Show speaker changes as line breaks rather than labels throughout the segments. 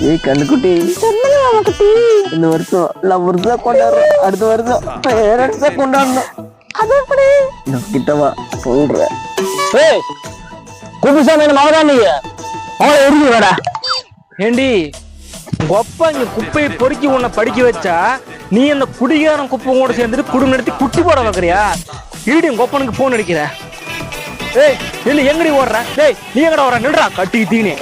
ஏய் கண்ணுக்குட்டி, இந்த வருஷம் லவ்வர்ஸ் தான் கொண்டாடுறோம், அடுத்த வருஷம் பேரண்ட்ஸ் தான் கொண்டாடணும். அது எப்படி கிட்டவா சொல்ற?
ஏய் குப்புசாமி மகதான் நீங்க அவளை எரிஞ்சு வேடா.
ஏண்டி உங்க அப்பா இங்க குப்பையை பொறுக்கி உன்னை படிக்க வச்சா நீ அந்த குடிகாரன் குப்பை கூட சேர்ந்துட்டு குடும்பம் நடத்தி குட்டி போட வைக்கிறியா? ஈடி உங்க அப்பனுக்கு போன் அடிக்கிற. ஏய் இல்ல எங்கடி ஓடுற? டேய் நீ எங்கடா வர? நில்றா கட்டி தீனே.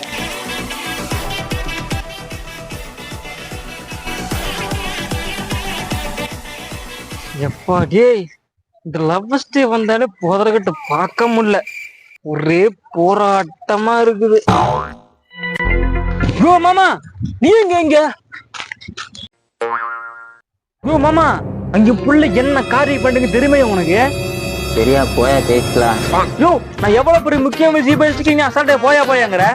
எப்பா டேய் இந்த லவ்வர்ஸ் டே வந்தாலே போதரகிட்ட பார்க்க முடியல, ஒரே போராட்டமா இருக்குது. யோ மாமா நீ எங்க? யோ மாமா அங்க புள்ள என்ன காரியம் பண்ணுங்க தெரியுமே உனக்கு?
சரியா போயா பேசலாம்.
யோ நான் எவ்வளவு பெரிய முக்கிய விஷயம் பேசிட்டு நீ அசால்ட்டே போயாங்கிற?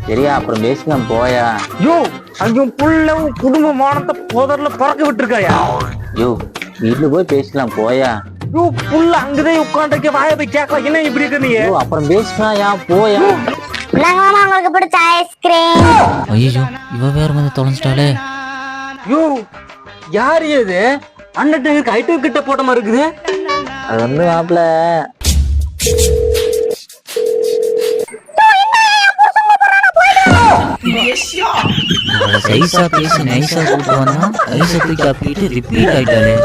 சரியா அப்புறம் பேசலாம் போயா.
யோ அங்க புள்ள குடும்ப மானத்தை போதர்ல பறக்க விட்டுருக்காயா?
யோ வீட்டுல போய் பேசலாம் போயா.
யோ புள்ள அங்கதான் உட்காந்துருக்க, வாய போய் கேட்கலாம். என்ன இப்படி இருக்க நீ?
அப்புறம் பேசலாம் யா போயா.
உங்களுக்கு பிடிச்ச ஐஸ்கிரீம்.
ஐயோ இவ வேற வந்து தொலைஞ்சிட்டாலே.
யோ யாரு இது? அண்டர்டேக்கருக்கு ஐட்டம் கிட்ட போட்ட மாதிரி இருக்குது.
அது வந்து மாப்பிள்ள
சைஸா பேசி நைஸா கூப்பிட்டு வந்தா ஐஸா தூக்கி அப்பிட்டு ரிப்பீட் ஆயிட்டாலே.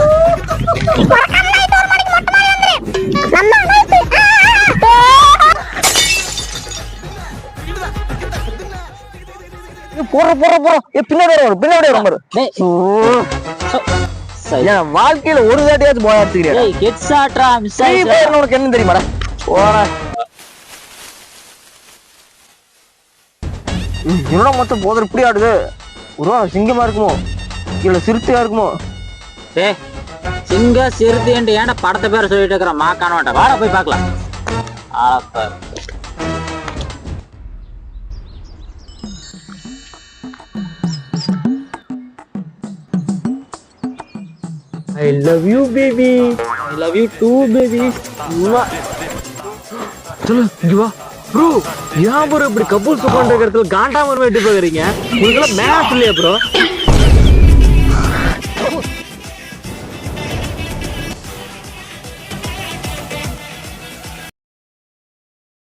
வாழ்க்கையில ஒரு தாட்டியாச்சும் போயா உனக்கு என்ன தெரியுமாடா? என்னடா மொத்தம் போதர் இப்படி ஆடுது? ஒரு சிங்கமா இருக்குமோ இல்ல சிறுத்தையா இருக்குமோ?
சிங்க சிறுத்தை ஏன்டா படத்தை பேர சொல்லிட்டு இருக்கிற மாக்கான மாட்டேன். வாட போய் பார்க்கலாம்.
I love you baby. I love you too baby. சொல்லு இங்க வா ப்ரோ. ஏன் ப்ரோ இப்படி கபூல் சுகன்ற இடத்துல காண்டாம வெட்டி போகிறீங்க? உங்களுக்கு மேட்ச் இல்லையா ப்ரோ?